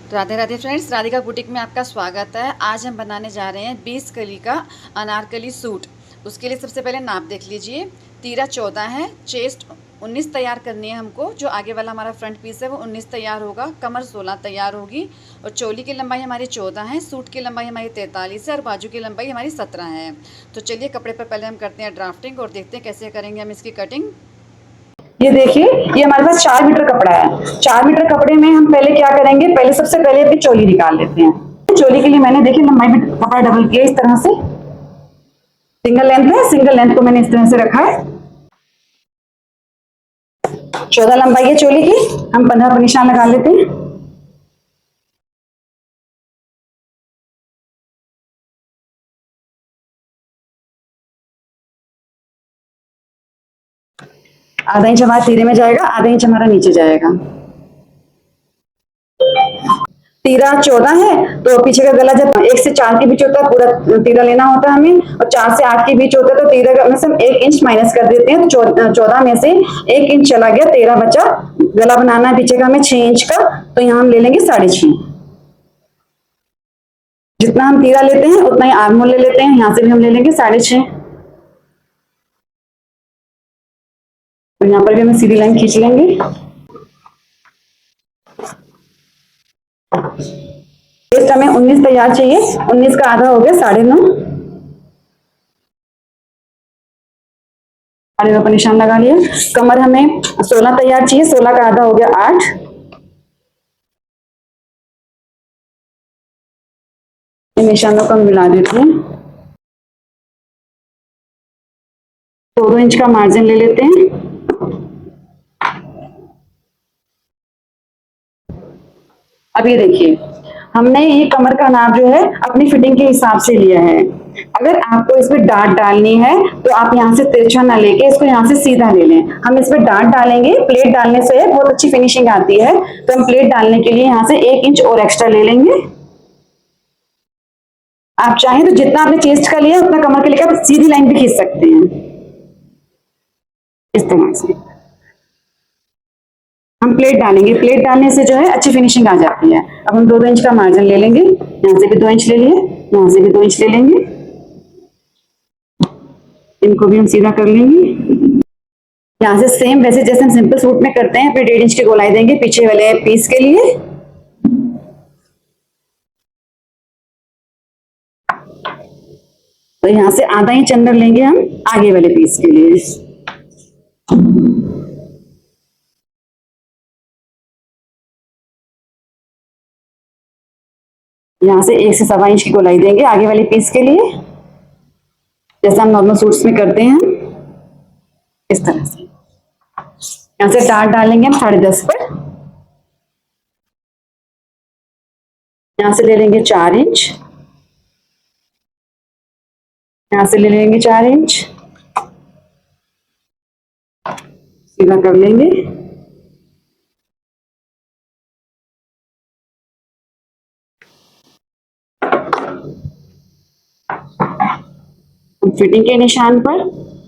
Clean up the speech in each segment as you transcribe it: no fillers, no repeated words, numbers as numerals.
Radhe Radhe friends, Radhika boutique में आपका स्वागत है। आज हम बनाने जा रहे हैं 20 कली का अनारकली सूट। उसके लिए सबसे पहले नाप देख लीजिए। तीरा 14 है, चेस्ट 19 तैयार करनी है हमको। जो आगे वाला हमारा फ्रंट पीस है वो 19 तैयार होगा, कमर 16 तैयार होगी और चोली की लंबाई हमारी 14 है, सूट की लंबाई हमारी 43 है और बाजू की लंबाई हमारी 17 है। तो चलिए कपड़े पर पहले हम करते हैं ड्राफ्टिंग और देखते हैं कैसे करेंगे हम इसकी कटिंग। ये देखिए, ये हमारे पास 4 मीटर कपड़ा है। 4 मीटर कपड़े में हम पहले क्या करेंगे, पहले सबसे पहले अपनी चोली निकाल लेते हैं। चोली के लिए मैंने देखिए लंबाई में कपड़ा डबल किया इस तरह से। सिंगल लेंथ है, सिंगल लेंथ को मैंने इस तरह से रखा है। 14 लंबाई है चोली की, हम 15 पर निशान लगा लेते हैं। आधा इंच हमारा तीरे में जाएगा, आधा इंच हमारा नीचे जाएगा। तीरा 14 है तो पीछे का गला जब 1 से 4 के बीच होता है पूरा तीरा लेना होता है हमें, और 4 से 8 के बीच होता है तो तीरा में से हम 1 इंच माइनस कर देते हैं। 14 में से 1 इंच चला गया, 13 बचा। गला बनाना है पीछे का हमें 6 इंच का, तो यहाँ हम ले लेंगे 6.5। जितना हम तीरा लेते हैं उतना ही आर्म होल ले लेते हैं। यहाँ से भी हम ले लेंगे 6.5। और यहाँ पर भी हम सीधी लाइन खींच लेंगे। चेस्ट हमें 19 तैयार चाहिए, 19 का आधा हो गया 9.5। 9.5 पर निशान लगा लिया। कमर हमें 16 तैयार चाहिए, 16 का आधा हो गया 8। निशानों को हम मिला देते हैं। 2 इंच का मार्जिन ले लेते हैं। अब ये देखिए, हमने ये कमर का नाप जो है अपनी फिटिंग के हिसाब से लिया है। अगर आपको इसमें डाट डालनी है तो आप यहाँ से तिरछा ना लेके इसको यहाँ से सीधा ले लें। हम इसमें डाट डालेंगे, प्लेट डालने से बहुत अच्छी फिनिशिंग आती है, तो हम प्लेट डालने के लिए यहाँ से 1 इंच और एक्स्ट्रा ले लेंगे। आप चाहें तो जितना आपने चेस्ट का लिया उतना कमर के लिए आप सीधी लाइन भी खींच सकते हैं इस तरह से। हम प्लेट डालेंगे, प्लेट डालने से जो है अच्छी फिनिशिंग आ जाती है। अब हम 2 इंच का मार्जिन ले लेंगे, यहाँ से भी 2 इंच ले लिए, यहाँ से भी 2 इंच ले लेंगे। इनको भी हम सीधा कर लेंगे। यहाँ से सेम वैसे जैसे हम सिंपल सूट में करते हैं, फिर 1.5 इंच की गोलाई देंगे पीछे वाले पीस के लिए। तो यहाँ से आधा इंच अंदर लेंगे हम आगे वाले पीस के लिए। यहाँ से 1 से 1.25 इंच की गोलाई देंगे आगे वाले पीस के लिए, जैसा हम नॉर्मल सूट्स में करते हैं इस तरह से। यहाँ से डाट डालेंगे हम 10.5 पर। यहाँ से ले लेंगे 4 इंच, यहाँ से ले लेंगे 4 इंच, सीधा कर लेंगे। फिटिंग के निशान पर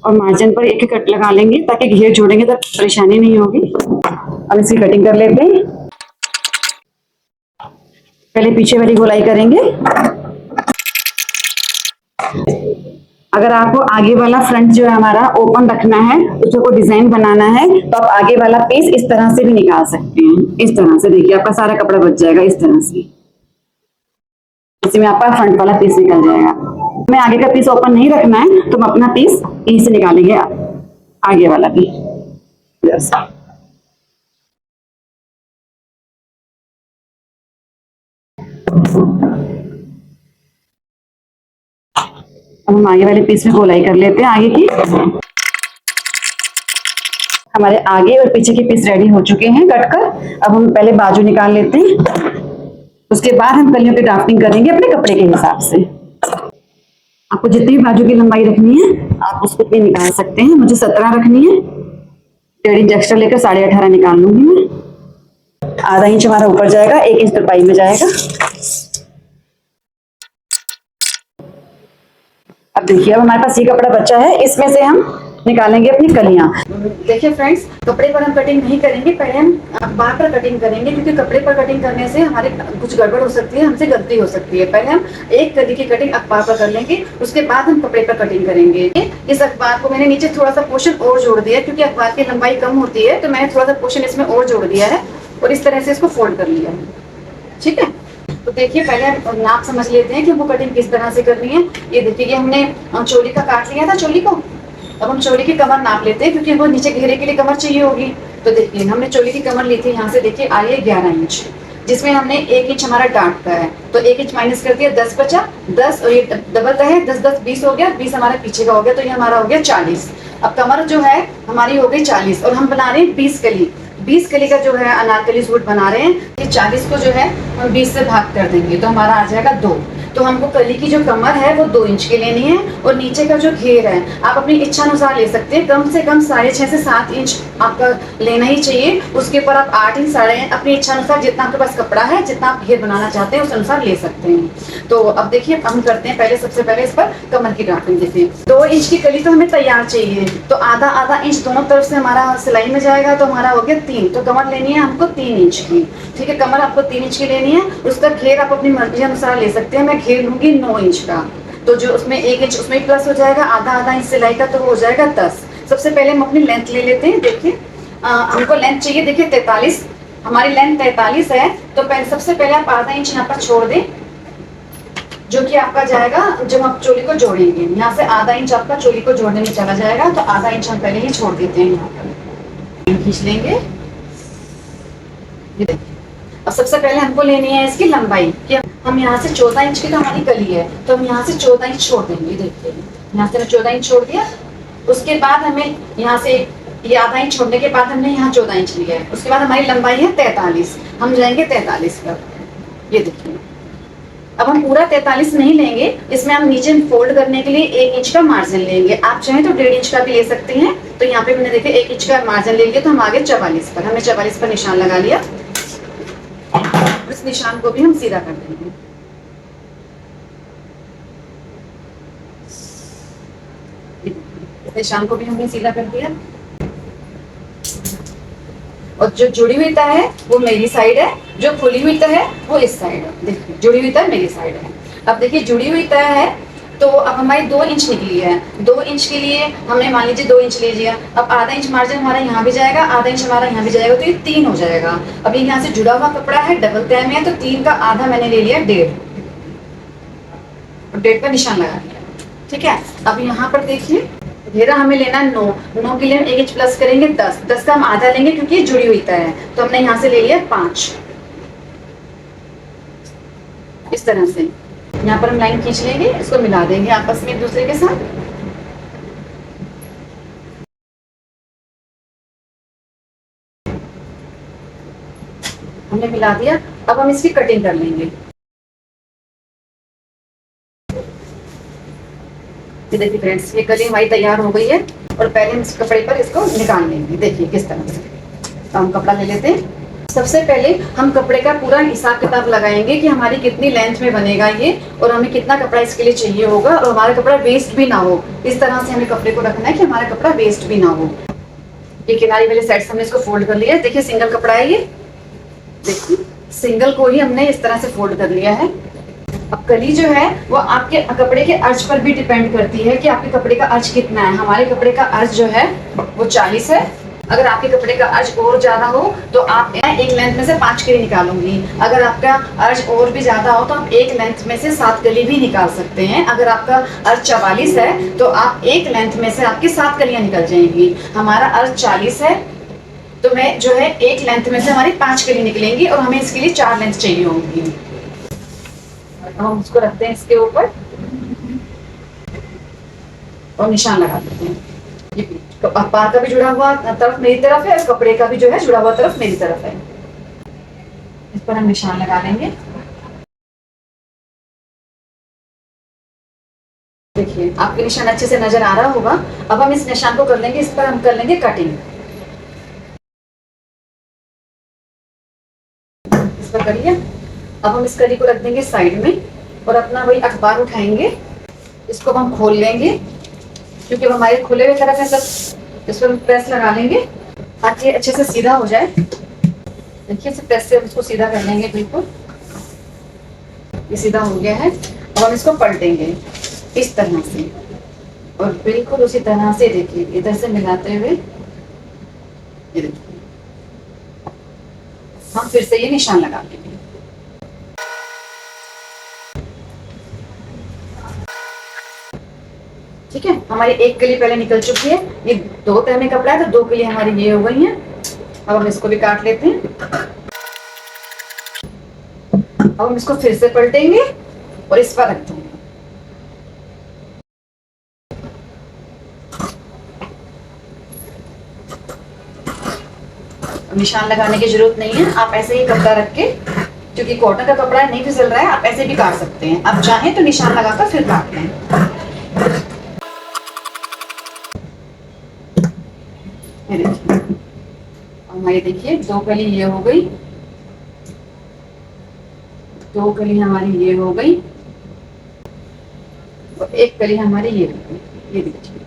और मार्जिन पर एक कट लगा लेंगे ताकि घेर जोड़ेंगे तो परेशानी नहीं होगी। अब इसकी कटिंग कर लेते हैं। पहले पीछे वाली गोलाई करेंगे। अगर आपको आगे वाला फ्रंट जो है हमारा ओपन रखना है, उसको डिजाइन बनाना है, तो आप आगे वाला पीस इस तरह से भी निकाल सकते हैं। इस तरह से देखिए आपका सारा कपड़ा बच जाएगा इस तरह से। इसमें आपका फ्रंट वाला पीस निकल जाएगा। हमें आगे का पीस ओपन नहीं रखना है तो हम अपना पीस यहीं से निकालेंगे, आगे वाला भी। अब हम आगे वाले पीस में गोलाई कर लेते हैं आगे की। हमारे आगे और पीछे के पीस रेडी हो चुके हैं कट कर। अब हम पहले बाजू निकाल लेते हैं, उसके बाद हम कलियों की ड्राफ्टिंग करेंगे अपने कपड़े के हिसाब से। आपको जितनी भी बाजू की लंबाई रखनी है आप उसको भी निकाल सकते हैं। मुझे 17 रखनी है, 1.5 इंच एक्स्ट्रा लेकर 18.5 निकाल लूंगी मैं। आधा इंच हमारा ऊपर जाएगा, 1 इंच तुरपाई में जाएगा। अब देखिए, अब हमारे पास ये कपड़ा बचा है, इसमें से हम निकालेंगे अपनी कलियां। देखिए फ्रेंड्स, कपड़े पर हम कटिंग नहीं करेंगे, पहले हम अखबार पर कटिंग करेंगे, क्योंकि कपड़े पर कटिंग करने से हमारे कुछ गड़बड़ हो सकती है, हमसे गलती हो सकती है। पहले हम एक कली की कटिंग अखबार पर कर लेंगे, उसके बाद हम कपड़े पर कटिंग करेंगे। इस अखबार को मैंने नीचे थोड़ा सा पोर्शन और जोड़ दिया, क्योंकि अखबार की लंबाई कम होती है, तो मैंने थोड़ा सा पोर्शन इसमें और जोड़ दिया है और इस तरह से इसको फोल्ड कर लिया है। ठीक है, तो देखिए पहले हम नाप समझ लेते हैं कि हमको कटिंग किस तरह से करनी है। ये देखिए कि हमने चोली का काट लिया था चोली को। अब हम चोली की कमर नाप लेते हैं, क्योंकि हमको नीचे घेरे के लिए कमर चाहिए होगी। तो देखिए हमने चोली की कमर ली थी, यहाँ से देखिए आई है 11 इंच, जिसमें हमने 1 इंच हमारा डांट का है, तो 1 इंच माइनस कर दिया, 10 बचा, 10 और ये डबल का है, 10 10 20 हो गया, 20 हमारे पीछे का हो गया, तो ये हमारा हो गया 40। अब कमर जो है हमारी हो गई 40 और हम बना रहे हैं 20 कली। 20 कली का जो है अनारकली सूट बना रहे हैं, ये 40 को जो है हम 20 से भाग कर देंगे, तो हमारा आ जाएगा 2। तो हमको कली की जो कमर है वो 2 इंच की लेनी है और नीचे का जो घेर है आप अपनी इच्छा अनुसार ले सकते हैं, कम से कम 6.5 से 7 इंच आपका लेना ही चाहिए। उसके ऊपर आप 8 इंच 8.5 अपनी इच्छा अनुसार, जितना आपके पास कपड़ा है, जितना आप घेर बनाना चाहते हैं उस अनुसार ले सकते हैं। तो अब देखिए हम करते हैं, पहले सबसे पहले इस पर कमर की ड्राफ्टिंग देते हैं। 2 इंच की कली तो हमें तैयार चाहिए, तो आधा आधा इंच दोनों तरफ से हमारा सिलाई में जाएगा, तो हमारा हो गया 3। तो कमर लेनी है हमको 3 इंच की। ठीक है, कमर आपको 3 इंच की लेनी है। उसका घेर आप अपनी मर्जी अनुसार ले सकते हैं, मैं घेर लूंगी 9 इंच का, तो जो उसमें 1 इंच उसमें प्लस हो जाएगा, आधा आधा इंच सिलाई का, तो हो जाएगा 10। सबसे पहले हम अपनी लेंथ ले लेते हैं। देखिए हमको लेंथ चाहिए, देखिए 43, हमारी लेंथ 43 है, तो पहले सबसे पहले आप आधा इंच यहाँ पर छोड़ दें, जो कि आपका जाएगा जब आप चोली को जोड़ेंगे, यहाँ से आधा इंच आपका चोली को जोड़ने में चला जाएगा, तो आधा इंच हम पहले ही छोड़ देते हैं, यहाँ पर खींच लेंगे। ये देखिए, अब सबसे पहले हमको लेनी है इसकी लंबाई, कि हम यहाँ से 14 इंच की तो हमारी कली है, तो हम यहाँ से 14 इंच छोड़ देंगे। देखिए यहाँ से 14 इंच छोड़ दिया, उसके बाद हमें यहाँ से ये आधा इंच छोड़ने के बाद हमने यहाँ 14 इंच लिया है, उसके बाद हमारी लंबाई है 43, हम जाएंगे 43 पर। ये देखिए अब हम पूरा 43 नहीं लेंगे, इसमें हम नीचे फोल्ड करने के लिए 1 इंच का मार्जिन लेंगे, आप चाहें तो 1.5 इंच का भी ले सकते हैं। तो यहाँ पे मैंने देखिए 1 इंच का मार्जिन ले लिया, तो हम आगे 44 पर, हमने 44 पर निशान लगा लिया। इस निशान को भी हम सीधा कर देंगे। इस निशान को भी हमने सीधा कर दिया, और जो जुड़ी हुई तह है वो मेरी साइड है, जो खुली हुई तह है वो इस साइड है। देखिए जुड़ी हुई तह मेरी साइड है। अब देखिए जुड़ी हुई तह है, तो अब हमारी 2 इंच निकली है, 2 इंच के लिए हमने मान लीजिए 2 इंच ले लिया। अब आधा इंच मार्जिन हमारा यहाँ भी जाएगा, आधा इंच हमारा यहाँ भी जाएगा, तो ये 3 हो जाएगा। अब ये यहाँ से जुड़ा हुआ कपड़ा है, डबल तह में है, तो 3 का आधा मैंने ले लिया 1.5, और 1.5 पर निशान लगा दिया। ठीक है, अब यहाँ पर देखिए घेरा हमें लेना 9 के लिए हम 1 इंच प्लस करेंगे 10 का हम आधा लेंगे, क्योंकि ये जुड़ी हुई तह है, तो हमने यहाँ से ले लिया 5। इस तरह से यहाँ पर हम लाइन खींच लेंगे, इसको मिला देंगे आपस में एक दूसरे के साथ। हमने मिला दिया, अब हम इसकी कटिंग कर लेंगे। ये देखिए फ्रेंड्स, ये कली हमारी तैयार हो गई है, और पहले हम इस कपड़े पर इसको निकाल लेंगे। देखिए किस तरह से, तो हम कपड़ा ले लेते हैं। सबसे पहले हम कपड़े का पूरा हिसाब किताब लगाएंगे कि हमारी कितनी लेंथ में बनेगा ये, और हमें कितना कपड़ा इसके लिए चाहिए होगा, और हमारा कपड़ा वेस्ट भी ना हो। इस तरह से हमें कपड़े को रखना है कि हमारा कपड़ा वेस्ट भी ना हो। ये किनारी वाले साइड से हमने इसको फोल्ड कर लिया है। देखिए सिंगल कपड़ा है ये, देखिए सिंगल को ही हमने इस तरह से फोल्ड कर लिया है। अब कली जो है वो आपके कपड़े के अर्ज पर भी डिपेंड करती है कि आपके कपड़े का अर्ज कितना है। हमारे कपड़े का अर्ज जो है वो 40 है। अगर आपके कपड़े का अर्ज और ज्यादा हो तो आप एक लेंथ में से 5 कली निकालूंगी। अगर आपका अर्ज और भी ज्यादा हो तो आप एक लेंथ में से 7 कली भी निकाल सकते हैं। अगर आपका अर्ज 44 है तो आप एक लेंथ में से आपकी 7 कलियां निकल जाएंगी। हमारा अर्ज 40 है, तो मैं जो है एक लेंथ में से हमारी 5 कली निकलेंगी, और हमें इसके लिए 4 लेंथ चाहिए होंगी। हम उसको रखते हैं इसके ऊपर और निशान लगा देते हैं। ये अखबार का भी जुड़ा हुआ तरफ मेरी तरफ है, और कपड़े का भी जो है जुड़ा हुआ तरफ मेरी तरफ है। इस पर हम निशान लगा लेंगे। देखिए आपके निशान अच्छे से नजर आ रहा होगा। अब हम इस निशान को कर लेंगे, इस पर हम कर लेंगे कटिंग। इस पर करिए। अब हम इस कली को रख देंगे साइड में, और अपना वही अखबार उठाएंगे, इसको हम खोल लेंगे, क्योंकि अब हमारे खुले हुए तरफ है सब। इस पर प्रेस लगा लेंगे ताकि अच्छे से सीधा हो जाए। देखिए इसे प्रेस से हम इसको सीधा कर लेंगे, बिल्कुल ये सीधा हो गया है। अब हम इसको पलटेंगे इस तरह से, और बिल्कुल उसी तरह से देखिए इधर से मिलाते हुए ये देखिए हम फिर से ये निशान लगा लेंगे। ठीक है, हमारी एक कली पहले निकल चुकी है। ये 2 तह में कपड़ा है तो 2 कली हमारी ये हो गई हैं। अब हम इसको भी काट लेते हैं। अब हम इसको फिर से पलटेंगे और इस पर रख देंगे। निशान लगाने की जरूरत नहीं है, आप ऐसे ही कपड़ा रख के, क्योंकि कॉटन का कपड़ा नहीं फिसल रहा है, आप ऐसे भी काट सकते हैं। आप चाहें तो निशान लगाकर फिर काट लें। ये देखिए हमारी, देखिए 2 कली ये हो गई, 2 कली हमारी ये हो गई और 1 कली हमारी ये हो गई। ये देखिए,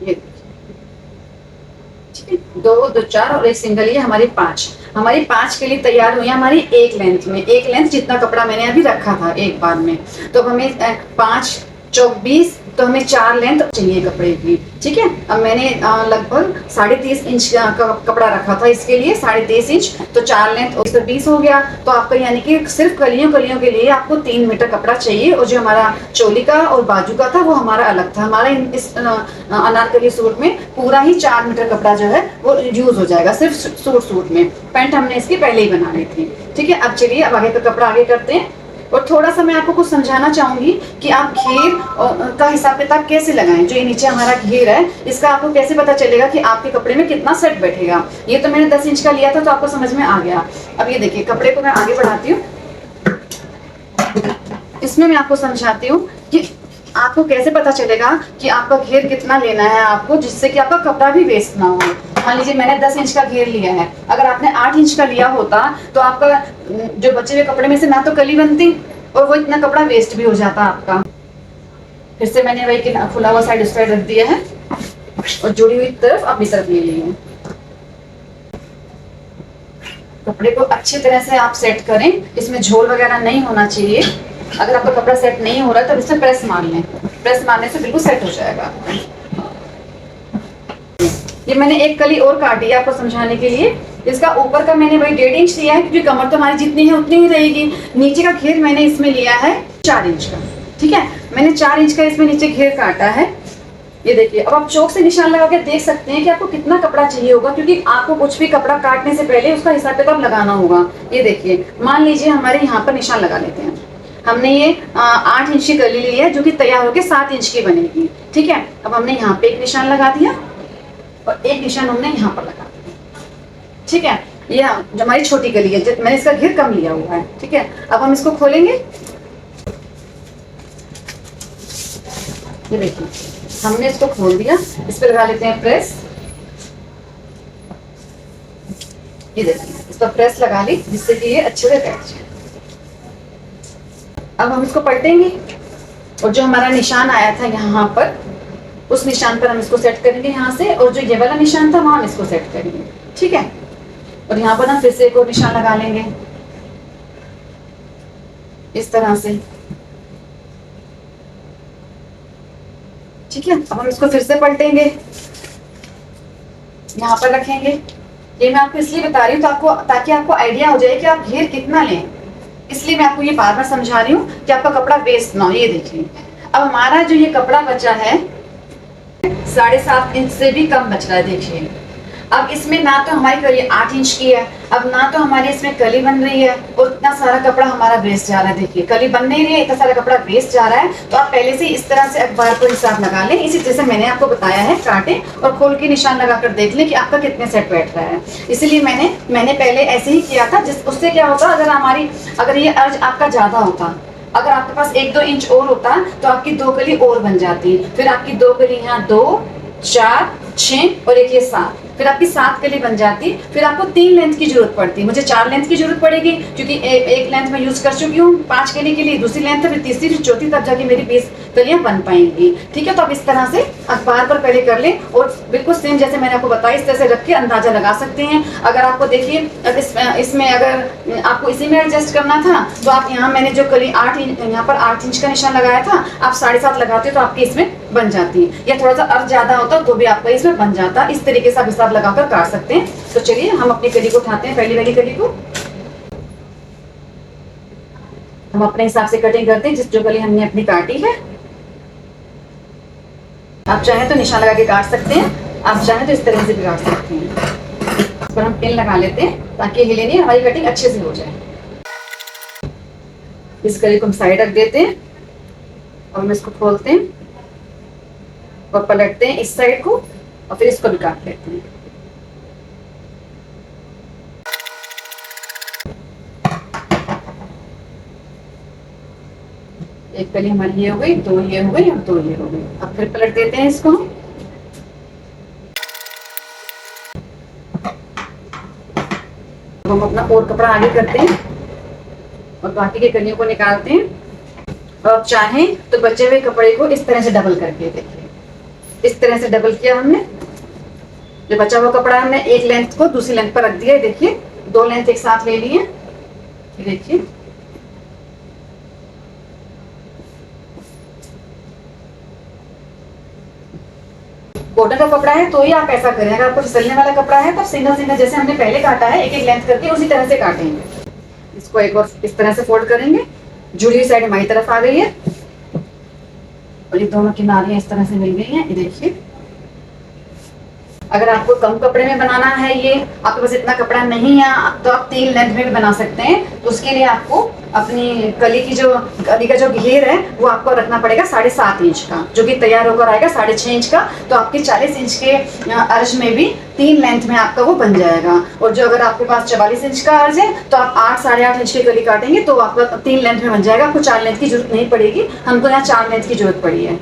ये देखिए, ठीक है। 2 2 4 और 1 सिंगल, ये हमारी 5। हमारी 5 कली तैयार हुई हमारी एक लेंथ में। एक लेंथ जितना कपड़ा मैंने अभी रखा था एक बार में, तो हमें 5 चौक 20, तो हमें 4 लेंथ चाहिए कपड़े की। ठीक है, अब मैंने लगभग 3.5 इंच का कपड़ा रखा था इसके लिए, 3.5 इंच, तो 4 लेंथ और 20 हो गया। तो आपका यानी कि सिर्फ कलियों कलियों के लिए आपको 3 मीटर कपड़ा चाहिए। और जो हमारा चोली का और बाजू का था वो हमारा अलग था। हमारा इस अनारकली सूट में पूरा ही 4 मीटर कपड़ा जो है वो यूज हो जाएगा सिर्फ सूट में। पैंट हमने इसकी पहले ही बना ली थी। ठीक है, अब चलिए अब आगे का कपड़ा आगे करते हैं। और थोड़ा सा मैं आपको कुछ समझाना चाहूंगी कि आप घेर का हिसाब किताब कैसे लगाएं। जो ये नीचे हमारा घेर है, इसका आपको कैसे पता चलेगा कि आपके कपड़े में कितना सेट बैठेगा। ये तो मैंने 10 इंच का लिया था तो आपको समझ में आ गया। अब ये देखिए कपड़े को मैं आगे बढ़ाती हूँ, इसमें मैं आपको समझाती हूँ कि आपको कैसे पता चलेगा कि आपका घेर कितना लेना है आपको, जिससे कि आपका कपड़ा भी वेस्ट ना हो। मान लीजिए मैंने 10 इंच का घेर लिया है, अगर आपने 8 इंच का लिया होता तो आपका जो बचे हुए कपड़े में से ना तो कली बनती और वो इतना कपड़ा वेस्ट भी हो जाता आपका। फिर से मैंने वही खुला हुआ साइड उस साइड रख दिया है और जुड़ी हुई तरफ अपनी तरफ ले ली है। कपड़े को अच्छी तरह से आप सेट करें, इसमें झोल वगैरह नहीं होना चाहिए। अगर आपका कपड़ा सेट नहीं हो रहा है तो इससे प्रेस मार लें, प्रेस मारने से बिल्कुल सेट हो जाएगा। ये मैंने एक कली और काटी है आपको समझाने के लिए। इसका ऊपर का मैंने वही 1.5 इंच लिया है, क्योंकि कमर तो हमारी जितनी है उतनी ही रहेगी। नीचे का घेर मैंने इसमें लिया है 4 इंच का। ठीक है, मैंने 4 इंच का इसमें नीचे घेर काटा है। ये देखिए, अब आप चौक से निशान लगा के देख सकते हैं कि आपको कितना कपड़ा चाहिए होगा, क्योंकि आपको कुछ भी कपड़ा काटने से पहले उसका हिसाब किताब लगाना होगा। ये देखिए, मान लीजिए हमारे यहाँ पर निशान लगा लेते हैं। हमने ये 8 इंच की कली ली है जो कि तैयार होकर 7 इंच की बनेगी। ठीक है, अब हमने यहाँ पे एक निशान लगा दिया और एक निशान हमने यहाँ पर लगा दिया। ठीक है, ये जो हमारी छोटी कली है, मैंने इसका घेर कम लिया हुआ है। ठीक है, अब हम इसको खोलेंगे। ये देखिए हमने इसको खोल दिया, इस पर लगा लेते हैं प्रेस। ये देखिए इस पर प्रेस लगा ली जिससे कि ये अच्छे से बैठ जाए। अब हम इसको पलटेंगे और जो हमारा निशान आया था यहाँ पर, उस निशान पर हम इसको सेट करेंगे यहाँ से, और जो ये वाला निशान था वहां हम इसको सेट करेंगे। ठीक है, और यहाँ पर हम फिर से एक और निशान लगा लेंगे इस तरह से। ठीक है, अब हम इसको फिर से पलटेंगे, यहाँ पर रखेंगे। ये मैं आपको इसलिए बता रही हूँ तो आपको, ताकि आपको आइडिया हो जाए कि आप घेर कितना लें। इसलिए मैं आपको ये बार बार समझा रही हूँ कि आपका कपड़ा वेस्ट ना हो। ये देखिए, अब हमारा जो ये कपड़ा बचा है 7.5 इंच से भी कम बच रहा है। देखिए, अब इसमें ना तो हमारी कली 8 इंच की है, अब ना तो हमारी इसमें कली बन रही है, और इतना सारा कपड़ा हमारा वेस्ट जा रहा है। देखिए, कली बन नहीं रही है, इतना सारा कपड़ा वेस्ट जा रहा है। तो आप पहले से इस तरह से अखबार पर हिसाब लगा लें, इसी तरह से मैंने आपको बताया है। काटें और खोल के निशान लगाकर देख लें कि आपका कितने सेट बैठ रहा है। इसलिए मैंने पहले ऐसे ही किया था, उससे क्या होता, अगर ये अर्ज आपका ज्यादा होता, अगर आपके पास 1-2 इंच और होता तो आपकी 2 कली और बन जाती। फिर आपकी 2 कली यहाँ 2, 4, 6 और एक ये 7, फिर आपकी 7 कली बन जाती। फिर आपको 3 लेंथ की जरूरत पड़ती है, मुझे 4 लेंथ की जरूरत पड़ेगी क्योंकि एक लेंथ में यूज कर चुकी हूँ 5 कली के लिए, दूसरी लेंथ फिर तीसरी फिर चौथी, तब जाके मेरी 20 कलियां बन पाएंगी। ठीक है, तो आप इस तरह से अखबार पर पहले कर लें और बिल्कुल सेम जैसे मैंने आपको बताया इस तरह से रख के अंदाजा लगा सकते हैं। अगर आपको देखिए इसमें अगर आपको इसी में एडजस्ट करना था तो आप यहाँ मैंने जो कली 8 इंच, यहाँ पर 8 इंच का निशान लगाया था, आप 7.5 लगाते हो तो आपके इसमें बन जाती है, या थोड़ा सा अर्थ ज्यादा होता तो भी आपका इसमें बन जाता। इस तरीके से आप हिसाब लगाकर काट सकते हैं। तो चलिए हम अपनी कली को उठाते हैं, पहली वाली कली को हम अपने हिसाब से कटिंग करते हैं, जिस जो कली हमने अपनी काटी है। आप चाहें तो निशान लगा के काट सकते हैं, आप चाहें तो इस तरह से भी काट सकते हैं। इस पर हम पिन लगा लेते हैं ताकि हिले नहीं, हमारी कटिंग अच्छे से हो जाए। इस कली को हम साइड रख देते हैं और हम इसको खोलते हैं और पलटते हैं इस साइड को और फिर इसको भी काट लेते हैं। एक कली हमारी ये हो गई, 2 ये हो गई और 2 ये हो गई। अब फिर पलट देते हैं इसको। हम अपना और कपड़ा आगे करते हैं और बाकी के कलियों को निकालते हैं। और चाहें तो बचे हुए कपड़े को इस तरह से डबल करके देखिए, इस तरह से डबल किया हमने। जो बचा हुआ कपड़ा हमने एक लेंथ को दूसरी लेंथ पर रख दिया, देखिए 2 लेंथ एक साथ ले लिए, देखिए कॉटन का कपड़ा है तो ही आप ऐसा करें। अगर आपको फिसलने वाला कपड़ा है तो सिंगल सिंगल जैसे हमने पहले काटा है एक एक लेंथ करके उसी तरह से काटेंगे। इसको एक और इस तरह से फोल्ड करेंगे। जुड़ी हुई साइड हमारी तरफ आ गई है और ये दोनों किनारियां इस तरह से मिल गई हैं, ये देखिए। अगर आपको कम कपड़े में बनाना है, ये आपके पास इतना कपड़ा नहीं है तो आप 3 लेंथ में भी बना सकते हैं। तो उसके लिए आपको अपनी कली का जो घेर है वो आपको रखना पड़ेगा 7.5 इंच का, जो कि तैयार होकर आएगा 6.5 इंच का। तो आपके 40 इंच के अर्ज में भी 3 लेंथ में आपका वो बन जाएगा। और जो अगर आपके पास 44 इंच का अर्ज है तो आप 8 8.5 इंच की कली काटेंगे तो आपका 3 लेंथ में बन जाएगा। आपको 4 लेंथ की जरूरत नहीं पड़ेगी, हमको यहाँ 4 लेंथ की जरूरत पड़ी है।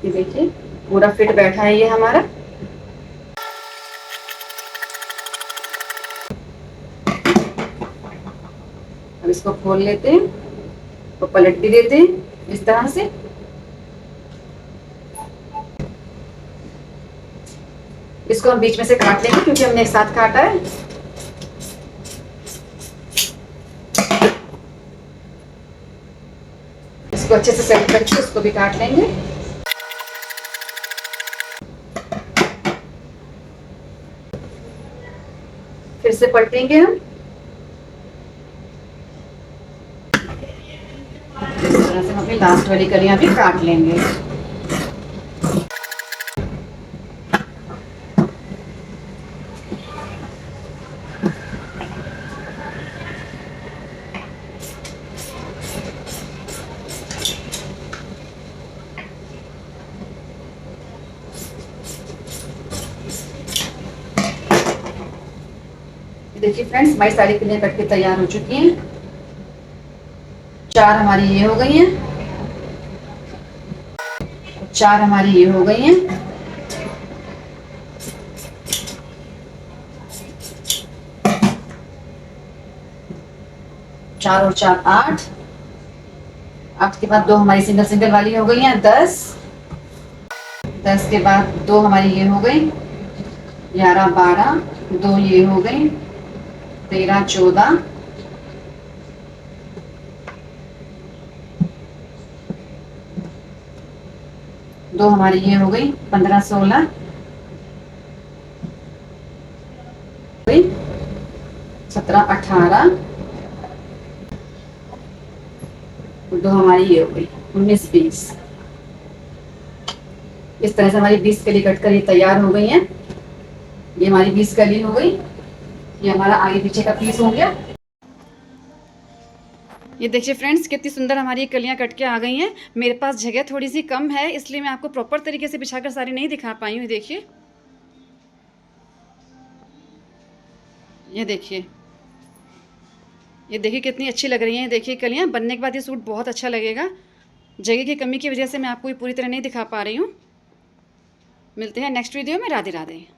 ये देखिए पूरा फिट बैठा है ये हमारा। अब इसको खोल लेते हैं और पलट भी देते हैं इस तरह से। इसको हम बीच में से काट लेंगे क्योंकि हमने एक साथ काटा है। इसको अच्छे से सेट करके इसको भी काट लेंगे। फिर से पलटेंगे हम, इस तरह से हम अपनी लास्ट वाली कलियां भी काट लेंगे। देखिए फ्रेंड्स हमारी सारी कलियां कट के तैयार हो चुकी हैं। 4 हमारी ये हो गई हैं, 4 हमारी ये हो गई हैं। चार और 4 8, 8 के बाद 2 हमारी सिंगल सिंगल वाली हो गई हैं। 10 के बाद 2 हमारी ये हो गई। 11 12, 2 ये हो गई। 13 14, 2 हमारी ये हो गई। 15 16, 17 18, 2 हमारी ये हो गई। 19 20। इस तरह से हमारी 20 कली कट कर ये तैयार हो गई हैं। ये हमारी 20 कली हो गई। ये हमारा आगे पीछे का पीस हो गया। ये देखिए फ्रेंड्स कितनी सुंदर हमारी ये कलियां कट के आ गई हैं। मेरे पास जगह थोड़ी सी कम है इसलिए मैं आपको प्रॉपर तरीके से बिछाकर सारी नहीं दिखा पाई हूँ। देखिए ये देखिए, ये देखिए कितनी अच्छी लग रही हैं। देखिए कलियां बनने के बाद ये सूट बहुत अच्छा लगेगा। जगह की कमी की वजह से मैं आपको ये पूरी तरह नहीं दिखा पा रही हूँ। मिलते हैं नेक्स्ट वीडियो में। राधे राधे।